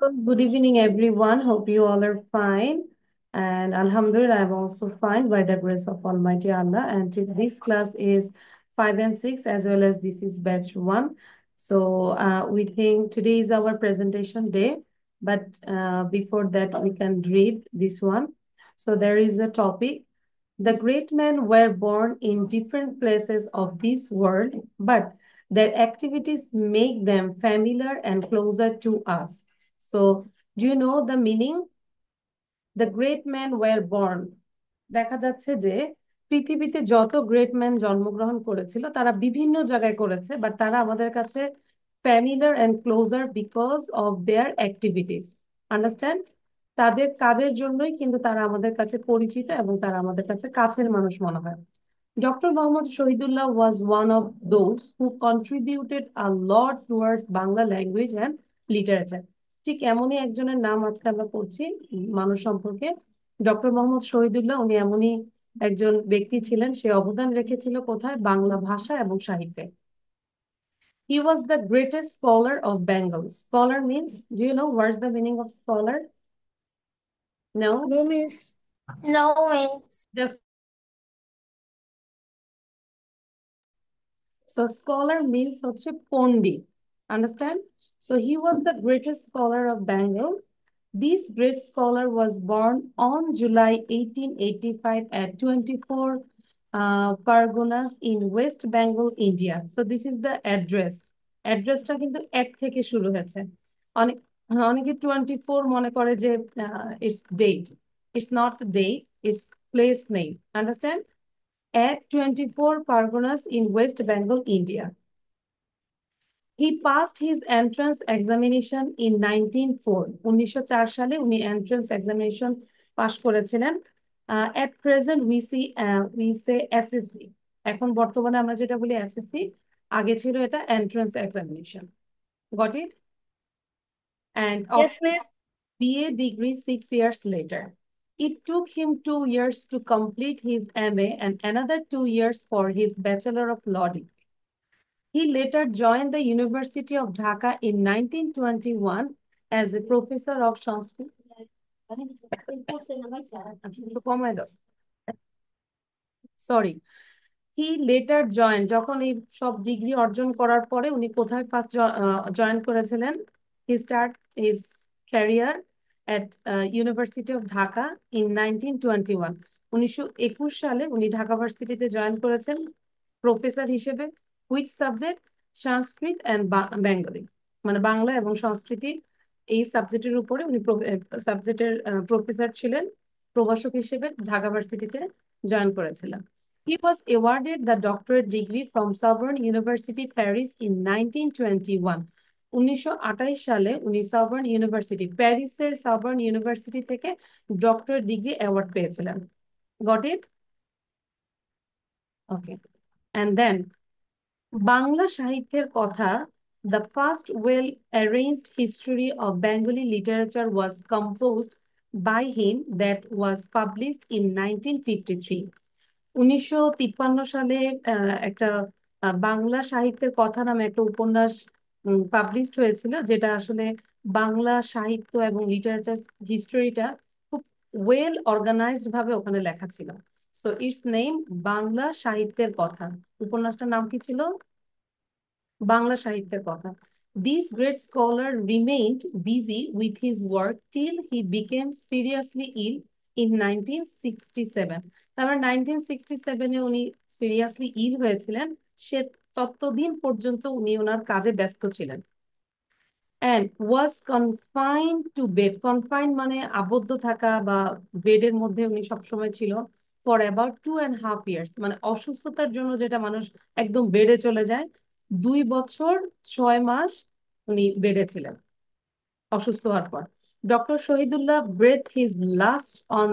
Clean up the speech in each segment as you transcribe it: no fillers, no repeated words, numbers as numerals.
Good evening, everyone. Hope you all are fine. And Alhamdulillah, I'm also fine by the grace of Almighty Allah. And this class is 5 and 6, as well as this is batch 1. So we think today is our presentation day. But before that, we can read this one. So there is a topic. The great men were born in different places of this world, but their activities make them familiar and closer to us. So, do you know the meaning? The great men were born. দেখা যাচ্ছে যে পৃথিবীতে যত great man জন্মগ্রহণ করেছিল তারা বিভিন্ন জায়গায় করেছে, বাট তারা আমাদের কাছে familiar and closer because of their activities. Understand? তাদের কাজের জন্যই কিন্তু তারা আমাদের কাছে পরিচিত এবং তারা আমাদের কাছে কাছের মানুষ মনে হয়। Dr. Mohammad Shahidullah was one of those who contributed a lot towards Bangla language and literature. ঠিক এমনই একজনের নাম আজকে আমরা পড়ছি মানুষ সম্পর্কে। ডক্টর মোহাম্মদ শহীদুল্লাহ, উনি এমনই একজন ব্যক্তি ছিলেন, সে অবদান রেখেছিল কোথায়? বাংলা ভাষা এবং সাহিত্যে। He was the greatest scholar of Bengal. Scholar means, do you know what's the meaning of scholar? No? No means no means Just so scholar means হচ্ছে পণ্ডিত। Understand? So he was the greatest scholar of Bengal. This great scholar was born on July 1885 at 24 Parganas in West Bengal, India. So this is the address. অ্যাড্রেসটা কিন্তু এক থেকে শুরু হয়েছে। অনেক অনেকে 24 মনে করে যে it's date. It's not date, it's place name. Understand? At 24 Parganas in West Bengal, India. He passed his entrance examination in 1904. 1904 সালে উনি entrance examination পাশ করেছিলেন। At present we say SSC. এখন বর্তমানে আমরা যেটা বলি SSC, আগে ছিল এটা entrance examination. Got it? And yes miss. BA degree 6 years later. It took him 2 years to complete his MA and another 2 years for his Bachelor of Law degree. He later joined the University of Dhaka in 1921 as a professor of Sanskrit. Sorry. He later joined, যখন এই সব degree অর্জন করার পরে উনি কোথায় first join করেছিলেন? He start his career at University of Dhaka in 1921. 1921 সালে উনি ঢাকা ভার্সিটিতে জয়েন করেছেন প্রফেসর হিসেবে। Which subject? Sanskrit and Bengali, মানে বাংলা এবং সংস্কৃতি, এই সাবজেক্টের উপরে উনি সাবজেক্টের প্রফেসর ছিলেন। প্রভাষক হিসেবে ঢাকা ভার্সিটিতে জয়েন করেছিলেন। He was awarded the doctorate degree from Sorbonne University, Paris in 1921. 1928 সালে উনি সরবর্ন ইউনিভার্সিটি, প্যারিসের সরবর্ন ইউনিভার্সিটি থেকে ডক্টরেট ডিগ্রি অ্যাওয়ার্ড পেয়েছিলেন। Got it? Okay. And then Bangla সাহিত্যের কথা, the first well-arranged history of Bengali literature was composed by him that was published in 1953. 1953 সালে একটা বাংলা সাহিত্যের কথা নামে একটা উপন্যাস পাবলিশড হয়েছিল, যেটা আসলে বাংলা সাহিত্য এবং লিটারেচার হিস্টোরিটা খুব ওয়েল অর্গানাইজড ভাবে ওখানে লেখা ছিল। সো ইটস নেম বাংলা সাহিত্যের কথা। উপন্যাসটার নাম কি ছিল? বাংলা সাহিত্যের কথা। This great scholar remained busy with his work till he became seriously ill in 1967. তারপর 1967 উনি সিরিয়াসলি ইল হয়েছিলেন। সে ততদিন পর্যন্ত উনি ওনার কাজে ব্যস্ত ছিলেন। And was confined to bed. Confined মানে আবদ্ধ থাকা বা বেডের মধ্যে উনি সবসময় ছিল for about 2.5 years. মানে অসুস্থতার জন্য যেটা মানুষ একদম বেডে চলে যায়, 2 বছর 6 মাস উনি বেডে ছিলেন অসুস্থ হওয়ার পর। Doctor Shahidullah breathed his last on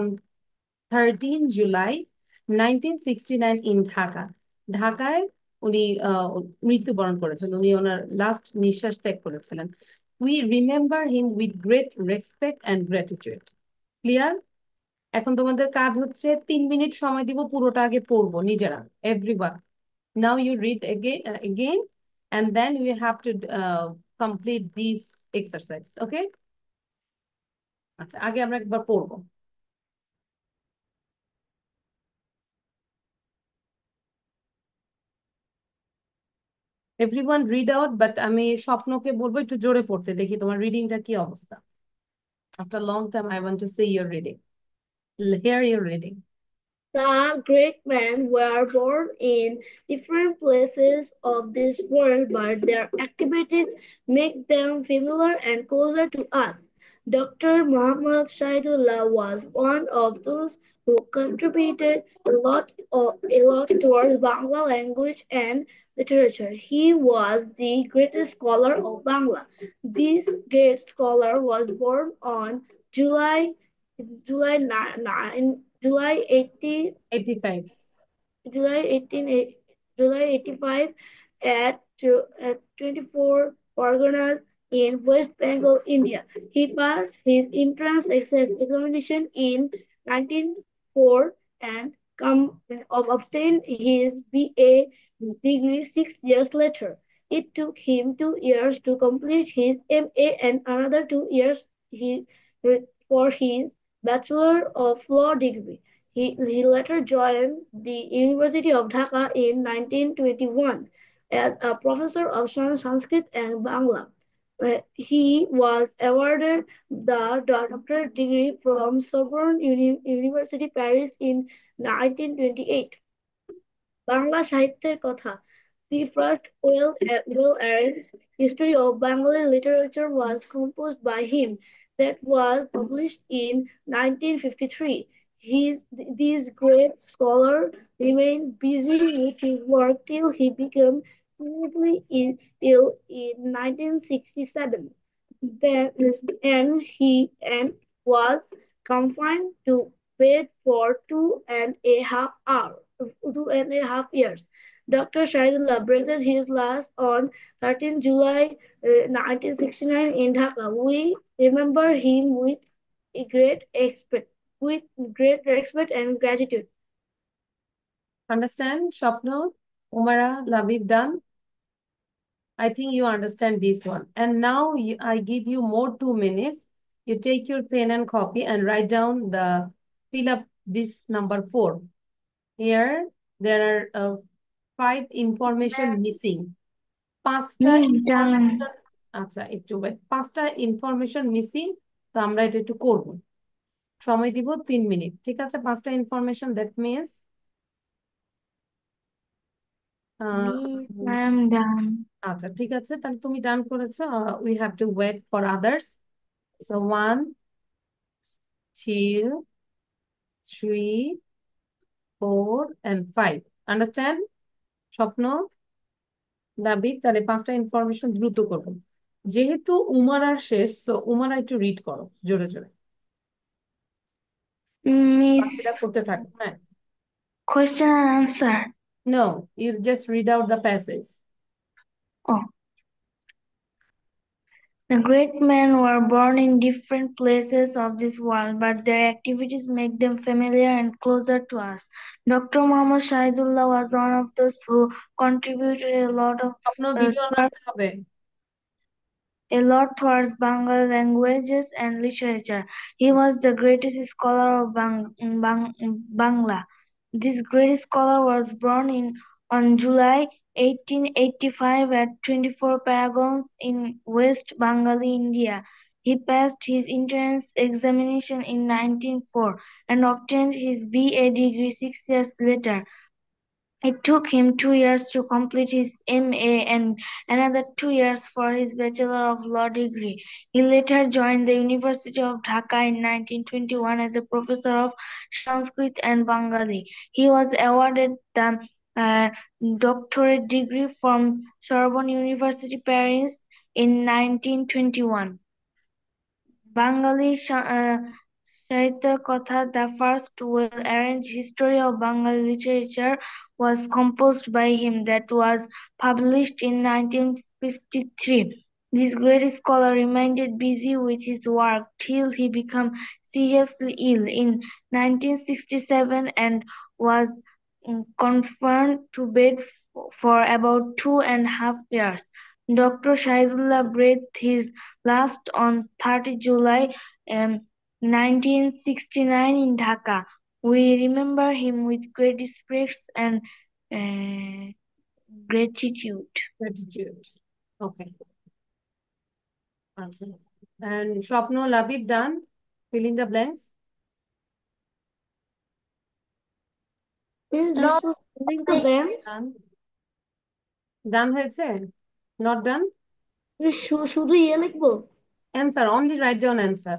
13 July 1969 in Dhaka. ঢাকায় উনি মৃত্যুবরণ করেছেন, উনি ওনার লাস্ট নিঃশ্বাস ত্যাগ করেছিলেন। We remember him with great respect and gratitude. Clear? এখন তোমাদের কাজ হচ্ছে 3 মিনিট সময় দিব, পুরোটা আগে পড়বো নিজেরা, everyone. Now you read again and then we have to complete this exercise. Okay? আচ্ছা, আগে আমরা একবার পড়বো। এভরিওয়ান রিড আউট, বাট আমি স্বপ্নকে বলবো একটু জোরে পড়তে, দেখি তোমার রিডিংটা কি অবস্থা। After long time I want to see your reading, here your reading. The great men were born in different places of this world, but their activities make them familiar and closer to us. Dr. Muhammad Shahidullah was one of those who contributed a lot towards Bangla language and literature. He was the greatest scholar of Bangla. This great scholar was born on July July 9, July 80, 85। July 18, July 85 at 24 Parganas in West Bengal, India. He passed his entrance examination in 1904 and obtained his BA degree 6 years later. It took him 2 years to complete his MA and another 2 years he, for his Bachelor of Law degree. He later joined the University of Dhaka in 1921 as a professor of Sanskrit and Bangla. He was awarded the doctorate degree from Sorbonne University, Paris in 1928. Bangla সাহিত্যের কথা The first well-arranged history of Bengali literature was composed by him that was published in 1953. This great scholar remained busy with his work till he became clinically ill in 1967. Then and was confined to bed for 2.5 years. Dr. Shahidullah breathed his last on 13 July 1969 in Dhaka. We remember him a great expect, with great respect and gratitude. Understand, Shopno, Umara, Labib, done? I think you understand this one. And now I give you more 2 minutes. You take your pen and copy and write down fill up this number 4. Here, there are 5 information missing. পাঁচটা Done. Information, আচ্ছা একটু wait, 5টা information missing. তো আমরা এটা একটু করব, সময় দিব 3 মিনিট, ঠিক আছে? 5টা information, that means Miss, I'm done. আচ্ছা ঠিক আছে, তাহলে তুমি ডান করেছো। We have to wait for others. So 1, 2, 3, 4 and 5। Understand Shapno, দাবি? তাহলে 5টা ইনফরমেশন দ্রুত করবো, যেহেতু উমারার শেষ, তো উমারা একটু রিড করো জোরে জোরে, Miss, বাকিরা করতে থাকো। হ্যাঁ, question and answer. No, you just read out the passage. Oh. The great men were born in different places of this world, but their activities make them familiar and closer to us. Dr. Muhammad Shahidullah was one of those who contributed স্বপ্ন, uh, video আনতে হবে। a lot towards Bengal languages and literature. He was the greatest scholar of Bangla. This great scholar was born on July 1885 at 24 Paragons in West Bengal, India. He passed his entrance examination in 1904 and obtained his BA degree 6 years later. It took him 2 years to complete his MA and another 2 years for his Bachelor of Law degree. He later joined the University of Dhaka in 1921 as a professor of Sanskrit and Bengali. He was awarded the uh, doctorate degree from Sorbonne University, Paris in 1921. Bengali Sahitya Katha, the first well-arranged history of Bengali literature, was composed by him that was published in 1953. This great scholar remained busy with his work till he became seriously ill in 1967 and was confined to bed for about 2.5 years. Dr. Shahidullah breathed his last on 30 July 1969 in Dhaka. We remember him with great respect and uh, gratitude. Gratitude. Okay. Answer. And Swapno, Labib, done? Fill in the blanks? Is No, this was filling the blanks? Done. Done হয়েছে? Not done? শুধু ইয়ে লিখবো? Answer. Only write down answer.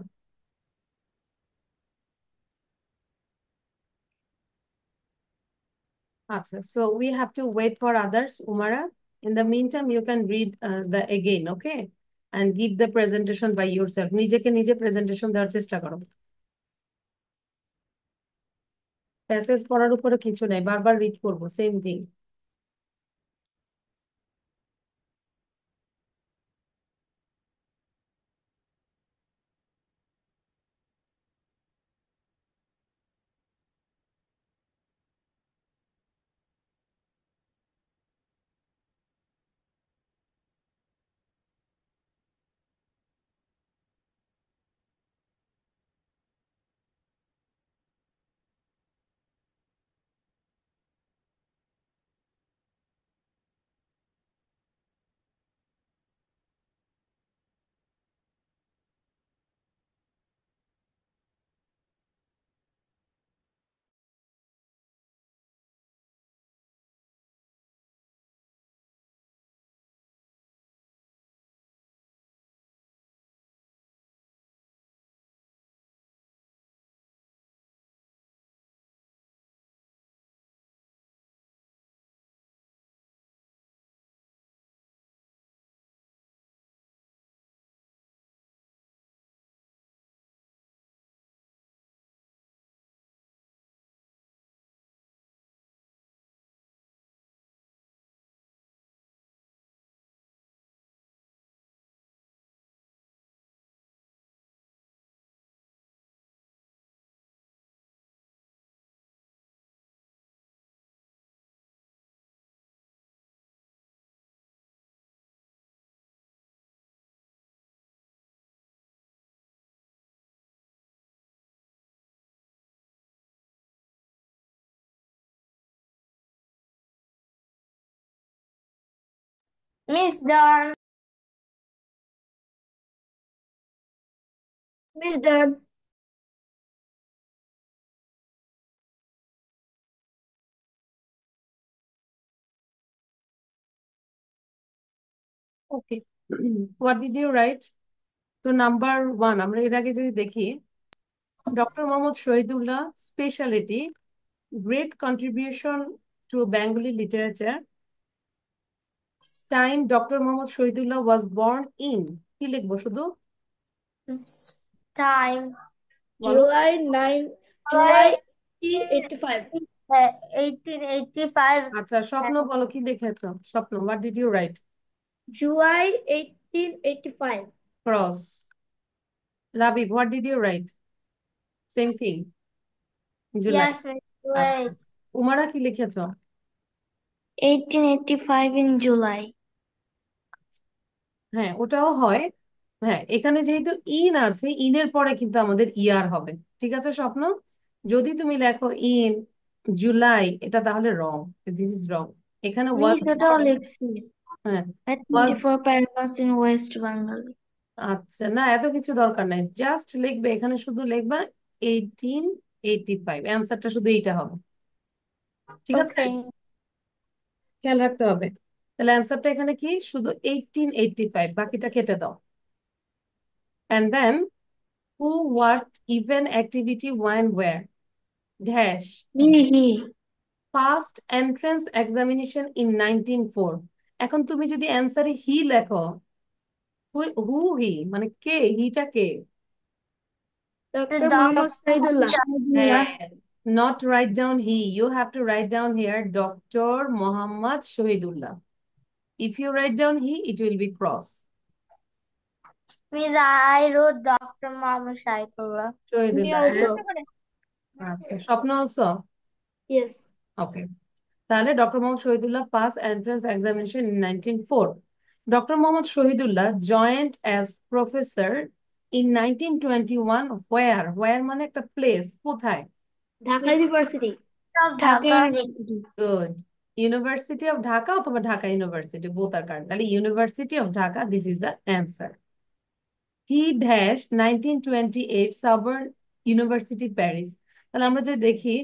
Acha. So we have to wait for others, Umara. In the meantime, you can read the again, okay? And give the presentation by yourself. নিজেকে নিজে presentation দেওয়ার চেষ্টা করো। Passage পড়ার উপরে কিছু নাই, বারবার রিড করবো, same thing. Miss done. Miss done. Okay. What did you write? তো নাম্বার ওয়ান আমরা এর আগে যদি দেখি, doctor Mohammad Shahidullah speciality, great contribution to Bengali literature. Time Dr. Mohammad Shahidullah was born in, কি লিখবো শুধু? Time. বলো। July 1885. 1885. আচ্ছা, স্বপ্ন বলো কি লিখেছো? স্বপ্ন, what did you write? July 1885. Cross. Labib, what did you write? Same thing. July. Yes, Miss. আচ্ছা। Wait. উমারা কি লিখেছো? 1885 in July. হ্যাঁ, ওটাও হয়। হ্যাঁ, এখানে যেহেতু ইন আছে, ইনের পরে কিন্তু আমাদের ইয়ার হবে। ঠিক আছে স্বপ্ন? যদি তুমি লেখো ইন জুলাই, এটা তাহলে রং। This is wrong. এখানে ওয়াজ, Miss ওটাও লিখছি। হ্যাঁ At was. 24 paragraphs in West Bengal. আচ্ছা, না এত কিছু দরকার নাই, জাস্ট লিখবে, এখানে শুধু লিখবা 1885, অ্যান্সারটা শুধু এইটা হবে। ঠিক আছে, Okay. খেয়াল রাখতে হবে। তাহলে অ্যান্সারটা এখানে কি, শুধু 1885, বাকিটা কেটে দাও। And then who, what, even, activity, when, where, dash, He. First entrance examination in 1904। এখন তুমি যদি অ্যান্সারে হি লেখো, হু হি মানে কে, হিটা কে? Dr. Doctor Mohammed Saidullah. হ্যাঁ, not write down he, you have to write down here Dr. Mohammad Shahidullah. If you write down he, it will be cross. Miss, I wrote Dr. Mohammed Shaitullah. Me Shahidullah. also. আচ্ছা, স্বপ্ন also? Yes. ওকে। তাহলে doctor Mohammad Shahidullah pass entrance examination in 1904. Dr. Mohammad Shahidullah joined as professor In 1921, where মানে একটা place, কোথায়? Dhaka university. Dhaka Dhaka. University. Good. University of Dhaka অথবা Dhaka university, both are correct. তাহলে university of Dhaka, this is the answer. He dash 1928 Sorbonne university Paris. তাহলে আমরা যে দেখি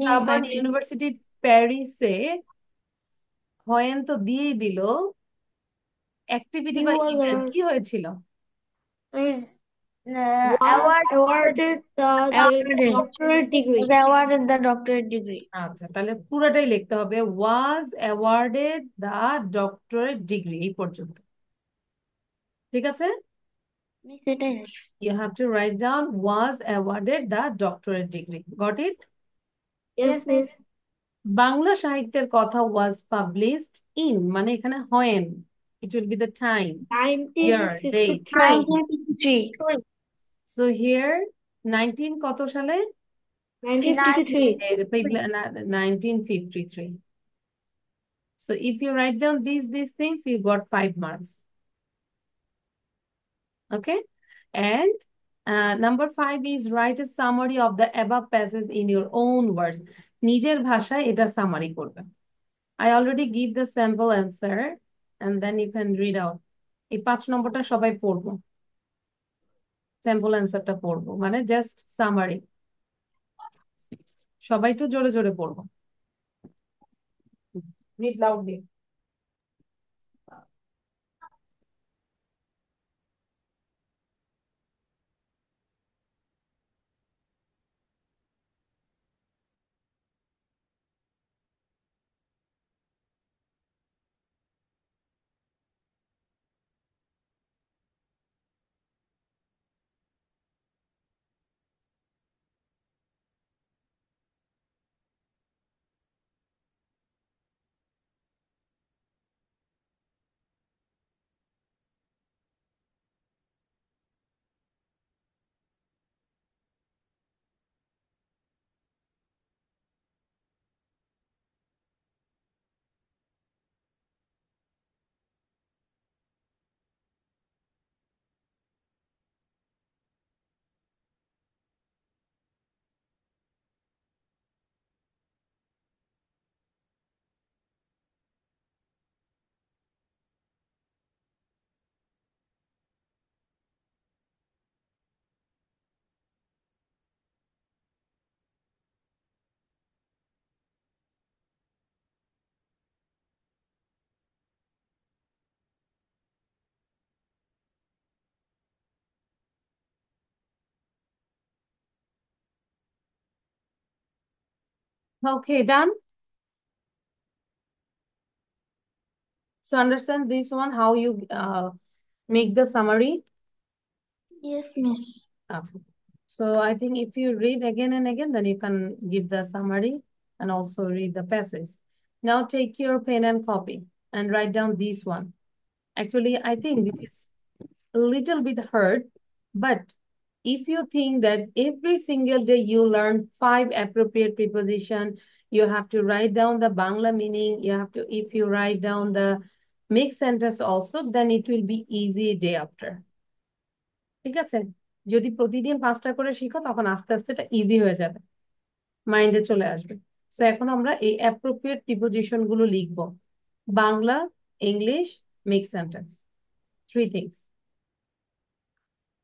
সাবার্ন 1930 university প্যারিসে হয়েন তো দিয়েই দিল, অ্যাক্টিভিটি he বা was ইভেন্ট কি হয়েছিল? Is was award awarded the doctorate degree. Was awarded the doctorate degree. আচ্ছা, তাহলে পুরোটাই লিখতে হবে, was awarded the doctorate degree, এই পর্যন্ত। ঠিক আছে? মিস এটাই You have to write down was awarded the doctorate degree. Got it? yes miss Bangla সাহিত্যের কথা was published in মানে এখানে when, it will be the time, year, date. 1953 So here 19 কত সালে? 1953 এই যে 1953. So if you write down these things, you got 5 marks. Okay? And number 5 is write a summary of the above passage in your own words. নিজের ভাষায় এটা summary করবে। I already give the sample answer and then you can read out. এই 5 নম্বরটা সবাই পড়বো, sample অ্যান্সারটা পড়বো, মানে জাস্ট সামারি। সবাই তো জোরে জোরে পড়বো। Read loudly. Okay, done. So understand this one, how you make the summary. yes miss Okay. So I think if you read again and again, then you can give the summary and also read the passage. Now take your pen and copy and write down this one. Actually, I think this is a little bit hard, but if you think that every single day you learn 5 appropriate preposition, you have to write down the Bangla meaning, you have to, if you write down the mixed sentence also, then it will be easy day after. ঠিক আছে? যদি প্রতিদিন 5টা করে শিখো, তখন আস্তে আস্তে এটা ইজি হয়ে যাবে, মাইন্ডে চলে আসবে। সো এখন আমরা এই অ্যাপ্রোপ্রিয়েট প্রিপোজিশন গুলো লিখবো, Bangla, English, mix sentence, 3 things.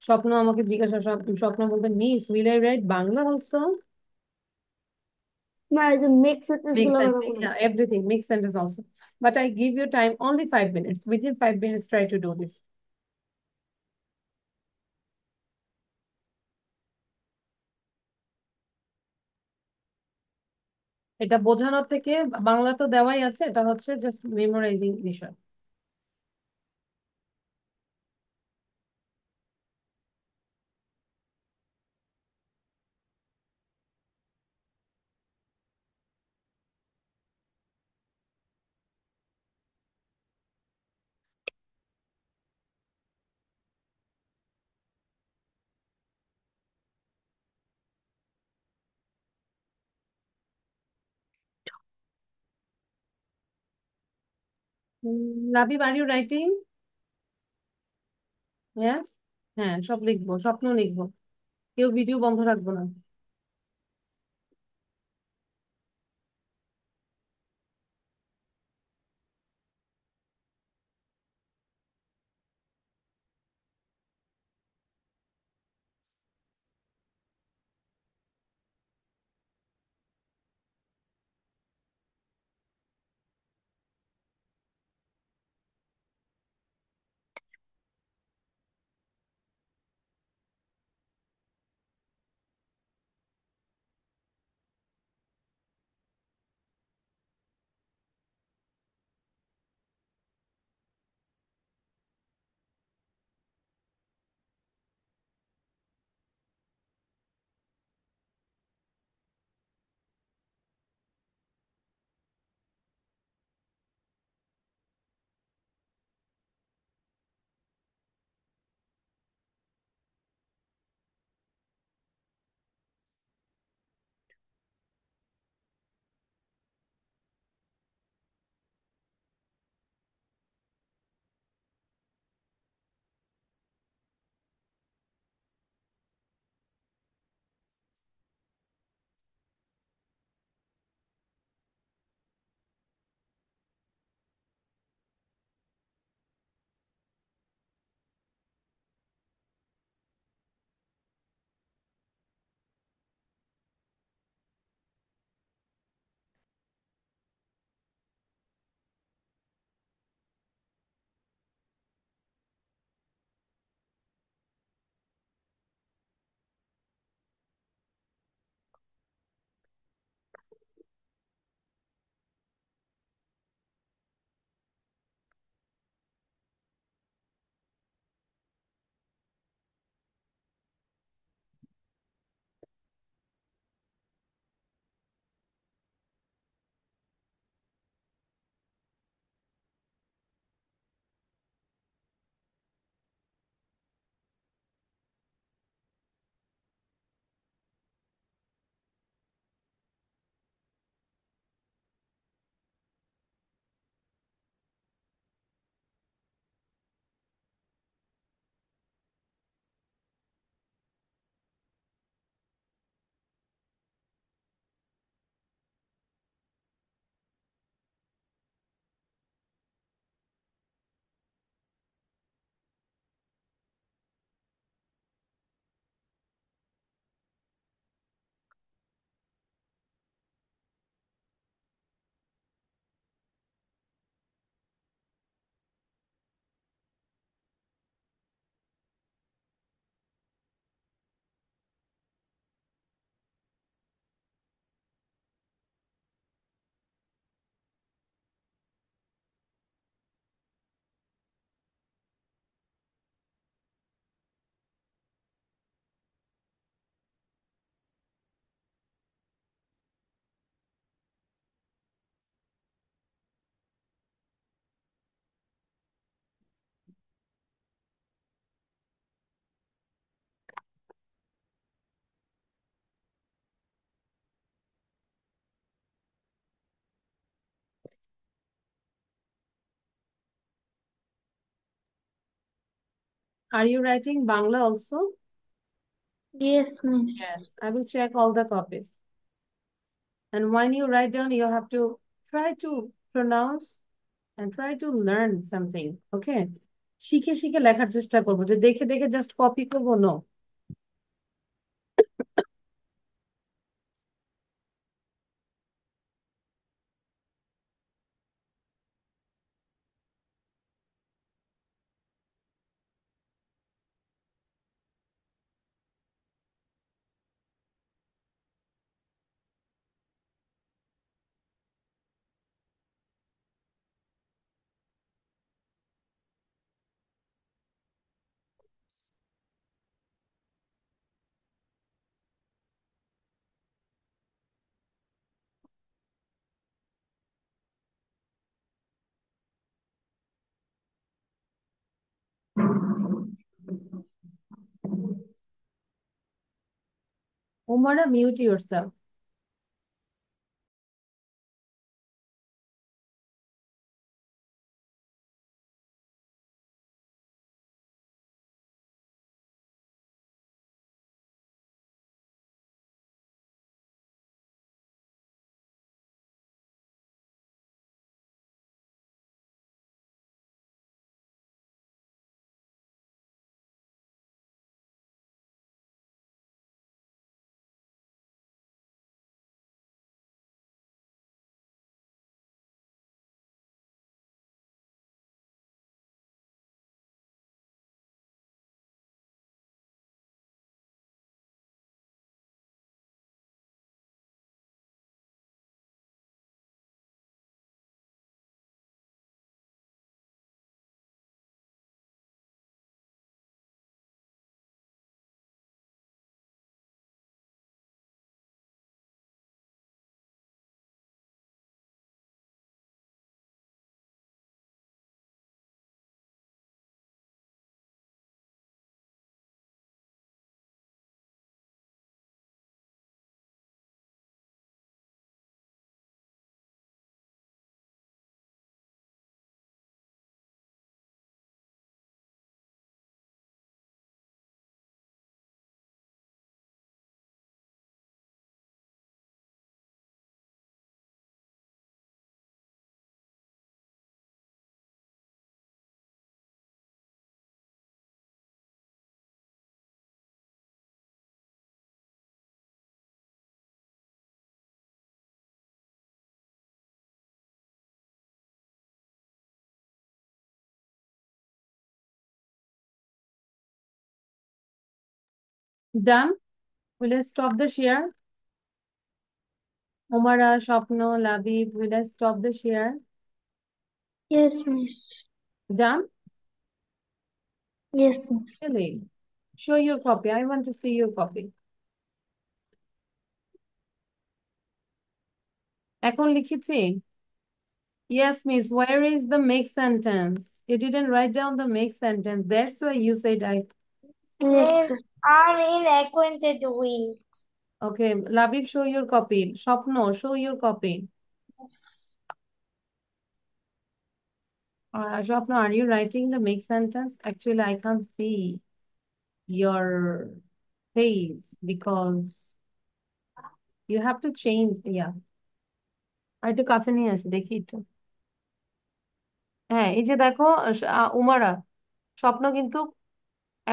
স্বপ্ন আমাকে জিজ্ঞাসা, স্বপ্ন বলতে, miss will I right Bangla also? না এই যে মিক্স সেন্টেন্স Mix গুলো and কথা বলো yeah, everything, mix sentence also. But I give you time only 5 minutes. Within 5 minutes, try to do this. এটা বোঝানোর থেকে, বাংলা তো দেওয়াই আছে, এটা হচ্ছে জাস্ট মেমোরাইজিং বিষয়। Labib, are you writing? Yes. হ্যাঁ, সব লিখবো, স্বপ্ন লিখবো। কেউ ভিডিও বন্ধ রাখবো না। Are you writing Bangla also? Yes, miss. Yes. I will check all the copies. And when you write down, you have to try to pronounce and try to learn something. Okay? শিখে শিখে লেখার চেষ্টা করবো, যে দেখে দেখে just copy করবো, no. Umara, mute yourself. Done? Will I stop the share? Umara, Shapno, Labib, will I stop the share? Yes, miss. Done? Yes, miss. Really? Show your copy. I want to see your copy. এখন লিখেছি? Yes, miss. Where is the make sentence? You didn't write down the make sentence. That's why you said I. Miss, Yes, I'm unacquainted with. Okay, Labib, show your copy. Shapno, show your copy. Shapno, are you writing the make sentence? Actually, I can't see your face because you have to change. Yeah. আর একটু কাছে নিয়ে আসি দেখি একটু। হ্যাঁ, এই যে দেখো উমারা স্বপ্ন কিন্তু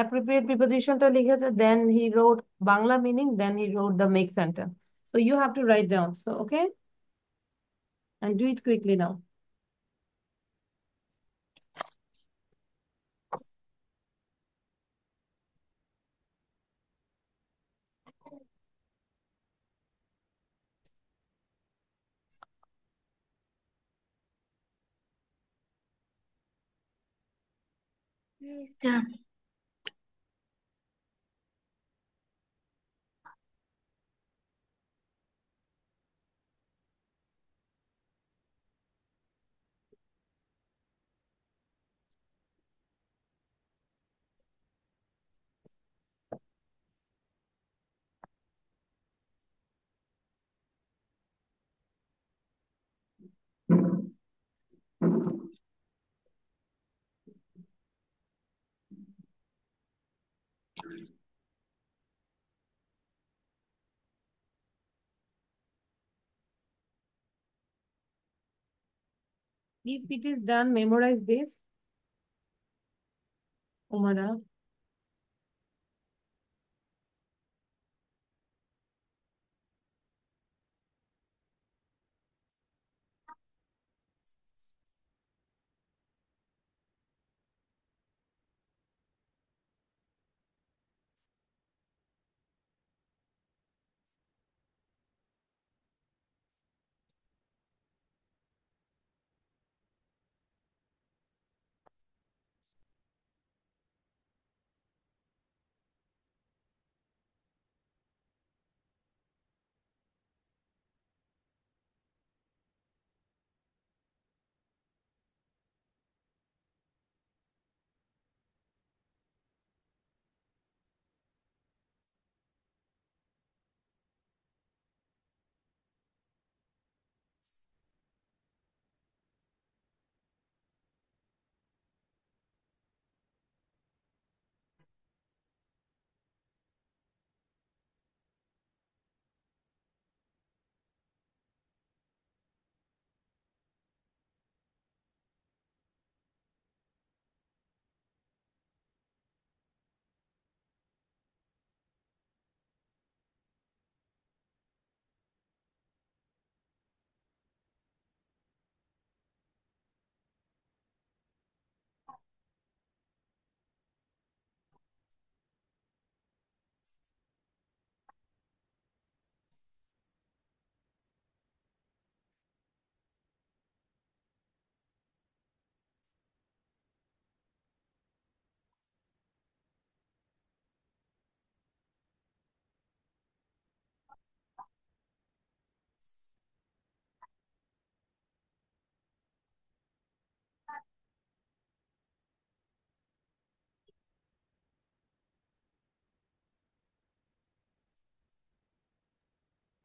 appropriate prepositionটা লিখেছে, then he wrote Bangla meaning, then he wrote the make sentence. So you have to write down. So okay, and do it quickly now. miss. Done. If it is done, memorize this, Umara.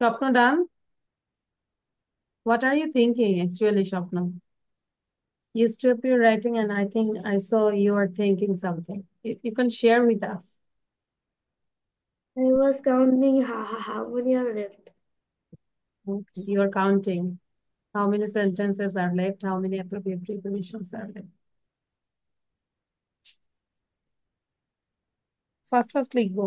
Shapno, done? What are you thinking actually, Shapno? You stop your writing and I think I saw you are thinking something. You can share with us. I was counting how many are left. Okay. You are counting how many sentences are left, how many appropriate prepositions are left. First লিখবো।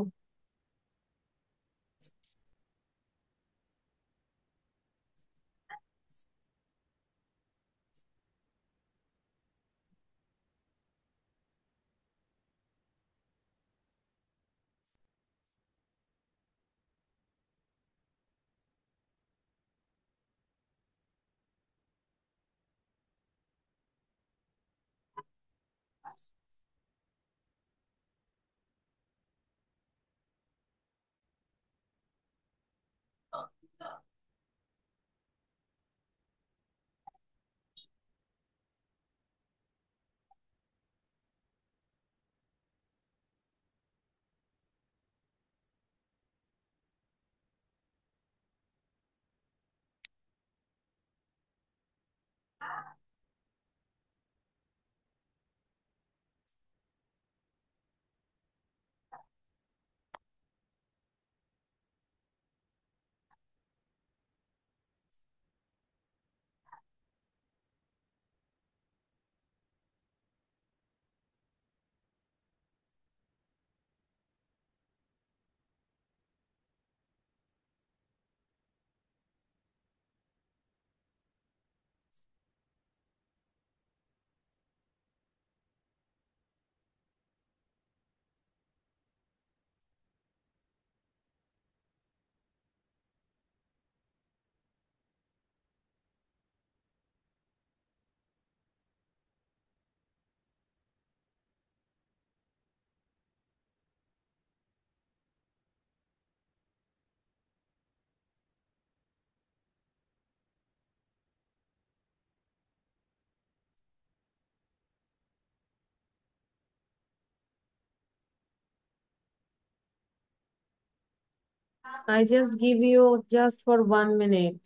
I just give you just for 1 minute.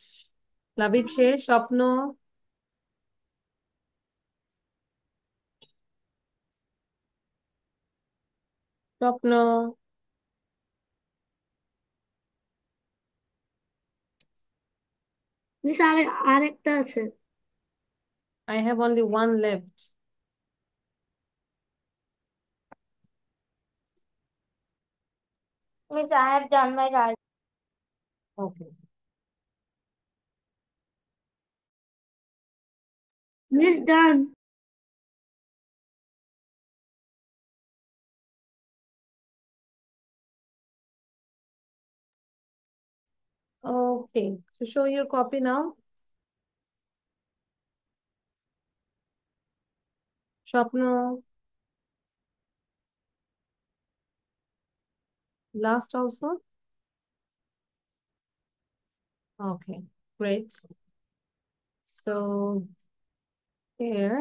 Labib শেষ, স্বপ্ন, স্বপ্ন। Miss আরেকটা আছে। I have only one left. Miss, I have done my right. Okay. Miss done. Okay. So show your copy now. স্বপ্ন, last also. Okay, great. So here,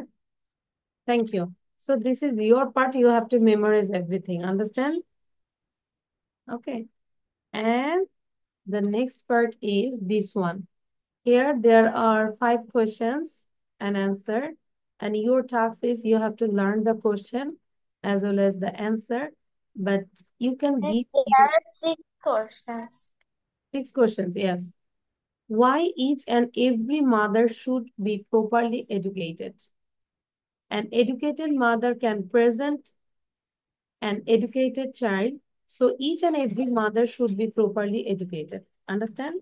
thank you. So this is your part. You have to memorize everything. Understand? Okay. And the next part is this one. Here there are 5 questions and answer. And your task is you have to learn the question as well as the answer. But you can Miss, give there your are 6 questions. 6 questions, yes. Why each and every mother should be properly educated? An educated mother can present an educated child. So each and every mother should be properly educated. Understand?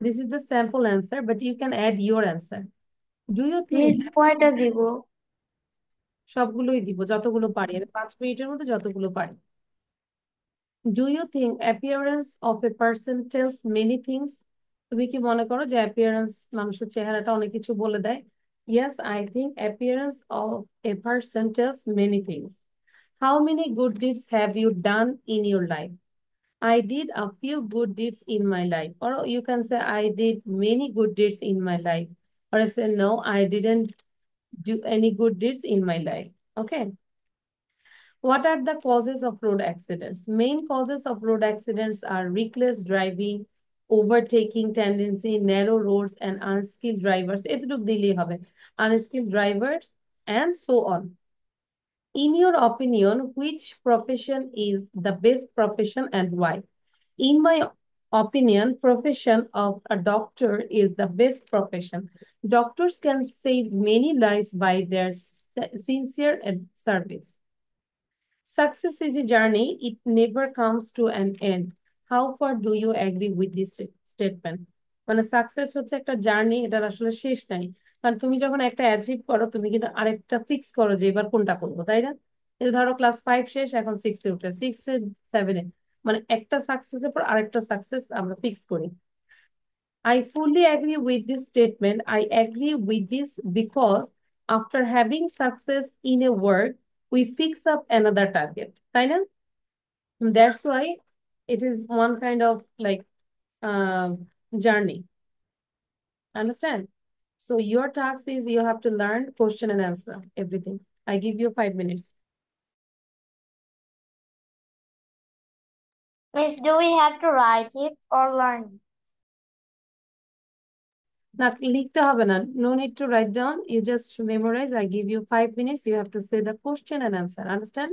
This is the sample answer, but you can add your answer. Do you miss think কয়টা দিব? সবগুলোই দিব যতগুলো পারি, আমি 5 মিনিটের মধ্যে যতগুলো পারি। Do you think appearance of a person tells many things? তুমি কি মনে করো যে appearance মানুষের চেহারাটা অনেক কিছু বলে দেয়? Yes, I think appearance of a person tells many things. How many good deeds have you done in your life? I did a few good deeds in my life. Or you can say I did many good deeds in my life. Or I say no, I didn't do any good deeds in my life. Okay. What are the causes of road accidents? Main causes of road accidents are reckless driving, overtaking tendency, narrow roads, and unskilled drivers. এতটুকু দিলেই হবে। Unskilled drivers and so on. In your opinion, which profession is the best profession and why? In my opinion, profession of a doctor is the best profession. Doctors can save many lives by their sincere service. Success is a journey, it never comes to an end. How far do you agree with this statement? মানে success হচ্ছে একটা journey, এটার আসলে শেষ নাই। কারণ তুমি যখন একটা অ্যাচিভ করো তুমি কিন্তু আরেকটা ফিক্স করো যে এবার কোনটা করবো, তাই না? এই ধরো ক্লাস 5 শেষ, এখন 6-এ উঠে, 6-এ 7-এ, মানে একটা সাকসেসের পর আরেকটা সাকসেস আমরা ফিক্স করি। I fully agree with this statement. I agree with this because after having success in a work, we fix up another target. তাই না? That's why it is one kind of like uh, journey. Understand? So your task is you have to learn question and answer everything. I give you 5 minutes. Miss, do we have to write it or learn it? না, লিখতে হবে না। No need to write down. You just memorize. I give you 5 minutes. You have to say the question and answer. Understand?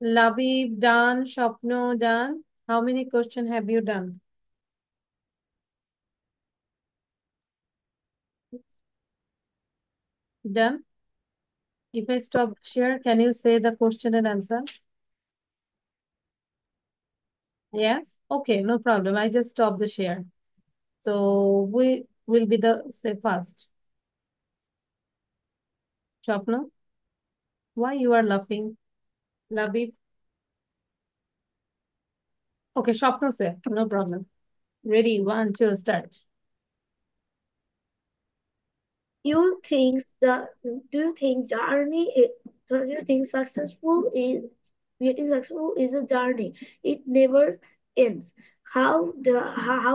Labib done, Shapno done. How many questions have you done? Done? If I stop share, can you say the question and answer? Yes? Okay, no problem. I just stop the share. So we will be the say first. Shapno, why you are laughing? Labib? Okay, Shapno say, no problem. Ready, one, two, start. You think the do you think journey do you think successful is a journey. It never ends. How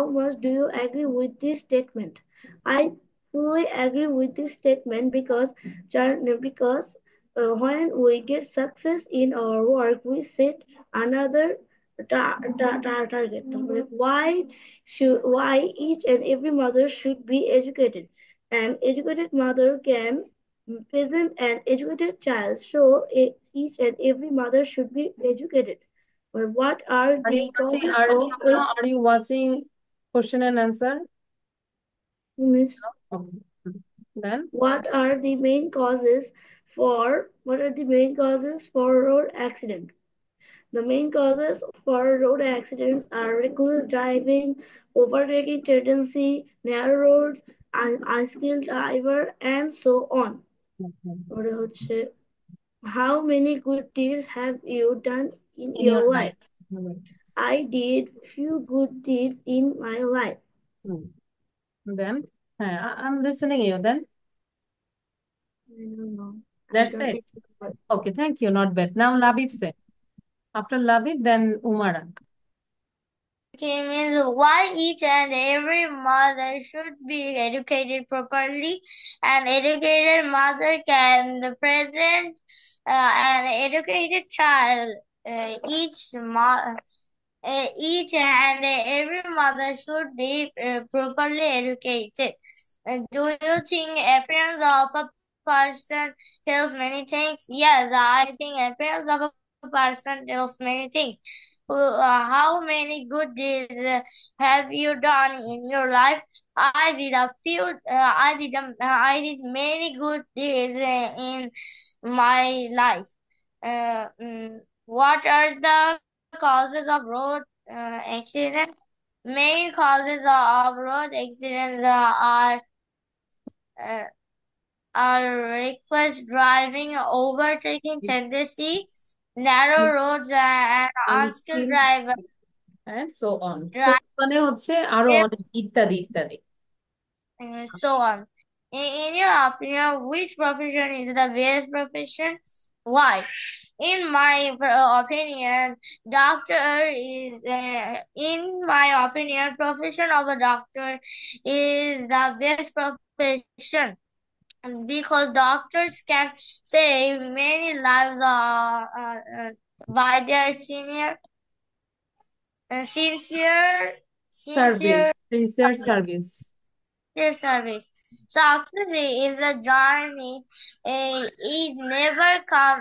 much do you agree with this statement? I fully agree with this statement because when we get success in our work, we set another target. Why each and every mother should be educated? An educated mother can present an educated child, so each and every mother should be educated. But what are Are you the watching, causes are, of Shapno, are you watching question and answer? miss? Okay. Then, What are the main causes for road accident? The main causes for road accidents are reckless driving, overtaking tendency, narrow roads, unskilled driver, and so on. পরে হচ্ছে how many good deeds have you done in in your your life. life? I did few good deeds in my life. Hmm. Then, I'm listening you then. I don't know. That's don't it. think Okay, thank you. Not bad. Now Labib say. After Labib, then Umara. Okay, means why each and every mother should be educated properly. An educated mother can present an educated child. Each and every mother should be properly educated. Do you think appearance of a person tells many things? Yes, I think appearance of a person tells many things. How many good deeds have you done in your life? I did a few. I did many good deeds in my life. What are the causes of road accident? Main causes of road accidents uh, are reckless driving, overtaking tendency, narrow roads, and unskilled Unskilled driver. and so on. So মানে হচ্ছে আরো অনেক ইত্যাদি ইত্যাদি। So on. In your opinion, which profession is the best profession? Why? In my opinion, profession of a doctor is the best profession because doctors can save many lives by their sincere Sincere service. service. Success is a journey. It never come.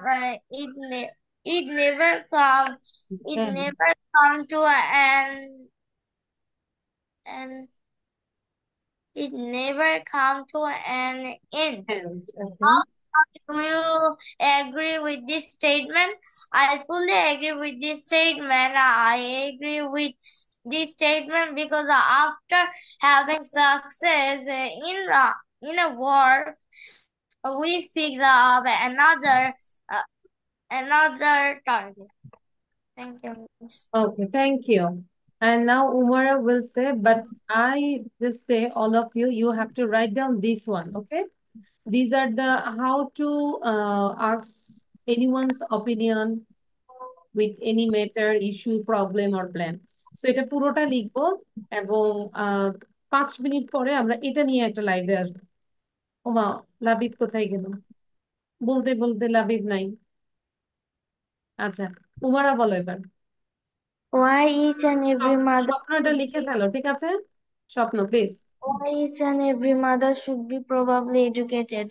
It never come. It And never come to an and it never come to an end. okay. Do you agree with this statement? I fully agree with this statement. I agree with this statement because after having success in a work, we fix up another target. Thank you, miss. Okay, thank you. And now Umara will say, but I just say all of you, you have to write down this one, okay? These are the how to ask anyone's opinion with any matter, issue, problem or plan. So এটা পুরোটা লিখবো এবং 5 minute পরে আমরা এটা নিয়ে একটা লাইভে আসবো। ওমা, লাবিব কোথায় গেল? বলতে বলতে লাবিব নাই। আচ্ছা, উমারা বলো এবার। Why each and every mother স্বপ্নটা লিখে ফেলো, ঠিক আছে? স্বপ্ন please. Why each and every mother should be probably educated.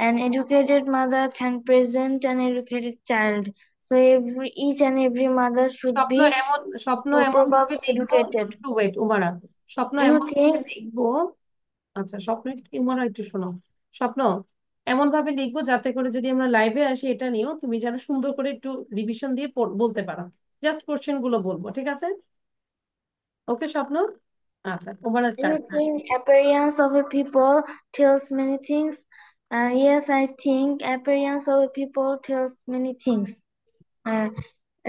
An educated mother can present an educated child, So each and every mother should স্বপ্ন be এমন ভাবে properly লিখবো, educated. একটু ওয়েট উমারা, স্বপ্ন Do you এমন ভাবে think লিখবো। আচ্ছা স্বপ্ন উমারা একটু শোনো। স্বপ্ন এমন ভাবে লিখবো যাতে করে যদি আমরা লাইভে আসি এটা নিয়েও তুমি যেন সুন্দর করে একটু রিভিশন দিয়ে বলতে পারো। জাস্ট কোশ্চেন গুলো বলবো, ঠিক আছে? ওকে স্বপ্ন। আচ্ছা উমারা do you start. think appearance of a people tells many things? Yes, I think appearance of a people tells many things. Uh,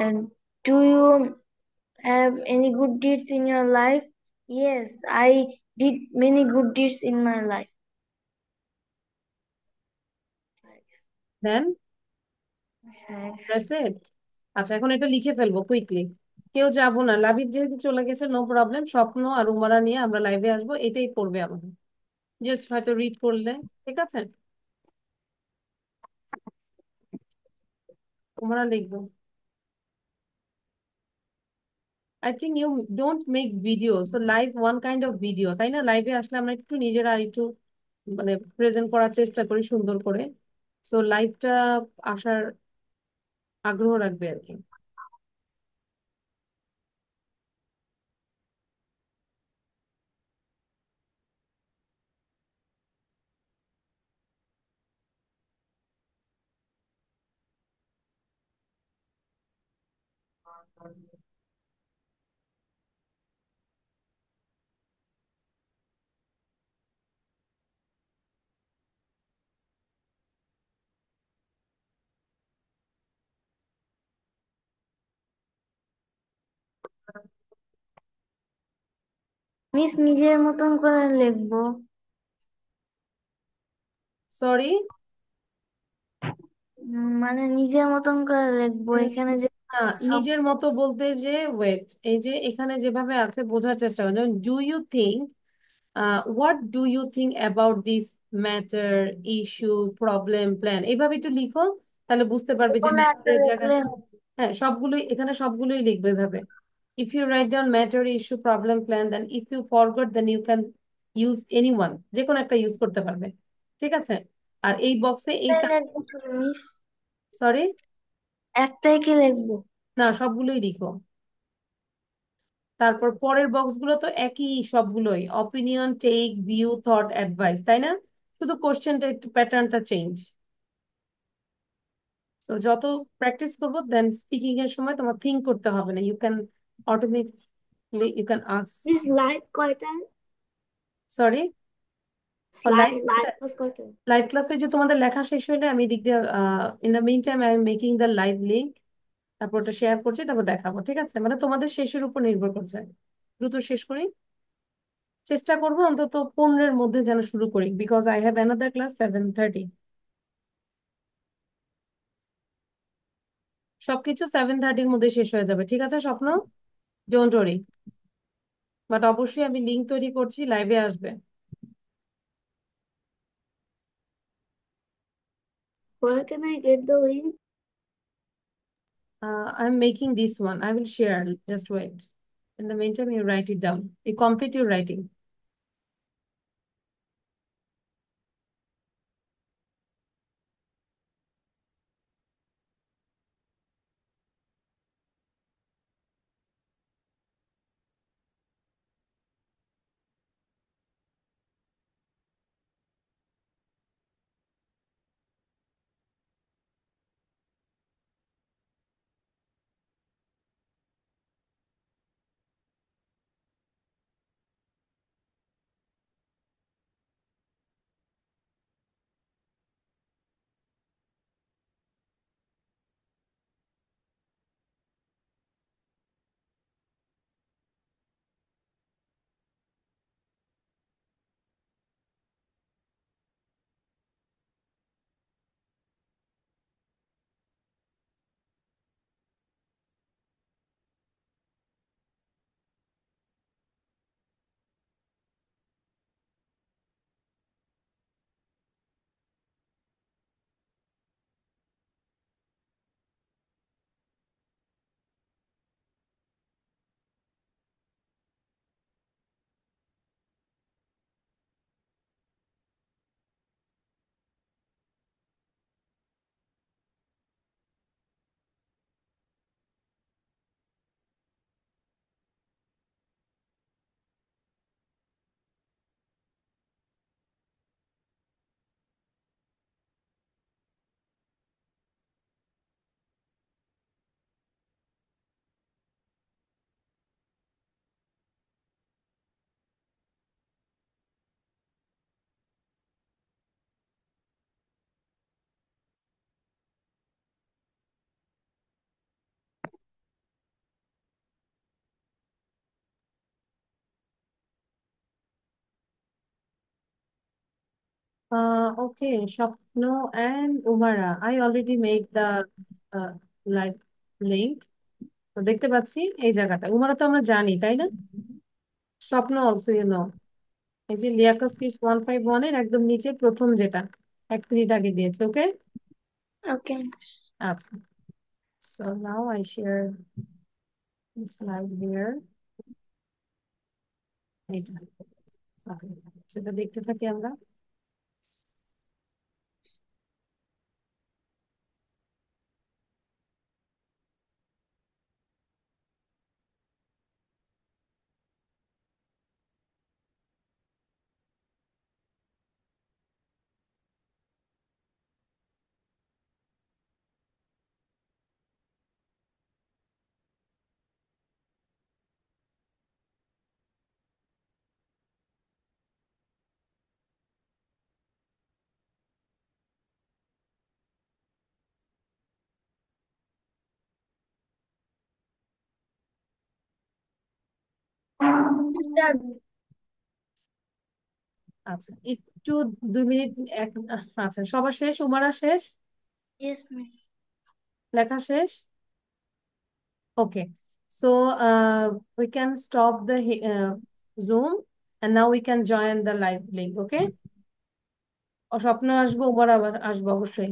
and do you have any good deeds in your life? Yes, I did many good deeds in my life. Then that's it. আচ্ছা এখন এটা লিখে ফেলবো quickly, কেউ যাবো না, লাবিব যেহেতু চলে গেছে নো প্রবলেম, স্বপ্ন আর উমারা নিয়ে আমরা লাইভে আসবো, এটাই পড়বে আমাদের, জাস্ট হয়তো রিড করলে, ঠিক আছে? উমারা লিখবো। I think you don't make video, so live one kind of video, তাই না? লাইভে আসলে আমরা একটু নিজেরা একটু মানে প্রেজেন্ট করার চেষ্টা করি সুন্দর করে, সো লাইভটা আসার আগ্রহ রাখবে আর কি। মিস নিজের মতন করে লিখবো। সরি, মানে নিজের মতন করে লিখবো এখানে যে না সব নিজের মতো বলতে যে ওয়েট, এই যে এখানে যেভাবে আছে বোঝার চেষ্টা করো, যেমন do you think, what do you think about this matter, issue, problem, plan, এইভাবে একটু লিখো, তাহলে বুঝতে পারবে যে কোনো একটা ম্যাটারের লিখলে জায়গায়, হ্যাঁ সবগুলোই এখানে সবগুলোই লিখবে এভাবে। If you write down matter, issue, problem, plan, then if you forgot then you can use anyone, যে কোনো একটা ইউজ করতে পারবে, ঠিক আছে? আর এই বক্সে এই একটাই লিখবো শুধু মিস, সরি, একটাই কি লিখবো? না সবগুলোই লিখো। তারপর পরের বক্স গুলো তো একই সবগুলোই, opinion, take, view, thought, advice, তাই না? শুধু কোশ্চেনটা একটু প্যাটার্নটা চেঞ্জ। তো যত প্র্যাকটিস করবো দেন স্পিকিং এর সময় তোমার থিঙ্ক করতে হবে না, you can automatically you can ask. This live কয়টায়? সরি, লাইভ লাইভ ক্লাস কয়টায়? লাইভ ক্লাসে যে তোমাদের লেখা শেষ হলে আমি দিক দিয়ে in the mean time I am making the live link, তারপর ওটা শেয়ার করছি, তারপর দেখাবো, ঠিক আছে? মানে তোমাদের শেষের উপর নির্ভর করছে, দ্রুত শেষ করি, চেষ্টা করবো অন্তত 15-এর মধ্যে যেন শুরু করি, because I have another class 7:30। সবকিছু 7:30-র মধ্যে শেষ হয়ে যাবে, ঠিক আছে স্বপ্ন? ডোন্ট ওরি, বাট অবশ্যই আমি লিঙ্ক তৈরি করছি, লাইভে আসবে। Where can I get the link? I am making this one, I will share, just wait, in the meantime you write it down, you complete your writing. Okay, Shapno and Umara. I already made the uh, live link. তো দেখতে পাচ্ছি এই জায়গাটা। উমারা তো আমরা জানি, তাই না? স্বপ্ন অলসো ইউ নো। এই যে লিয়াকাস কিস 151 এর একদম নিচে প্রথম যেটা 1 মিনিট আগে দিয়েছে, ওকে? Okay, miss. আচ্ছা। So now I share the slide here. এইটা। Okay, সেটা দেখতে থাকি আমরা। আচ্ছা, একটু 2 মিনিট আচ্ছা, সবার শেষ? উমারা শেষ? Yes, miss. লেখা শেষ? Okay, so we can stop the Zoom and now we can join the live link, okay? স্বপ্ন আসবো, ওবার আবার আসবো অবশ্যই।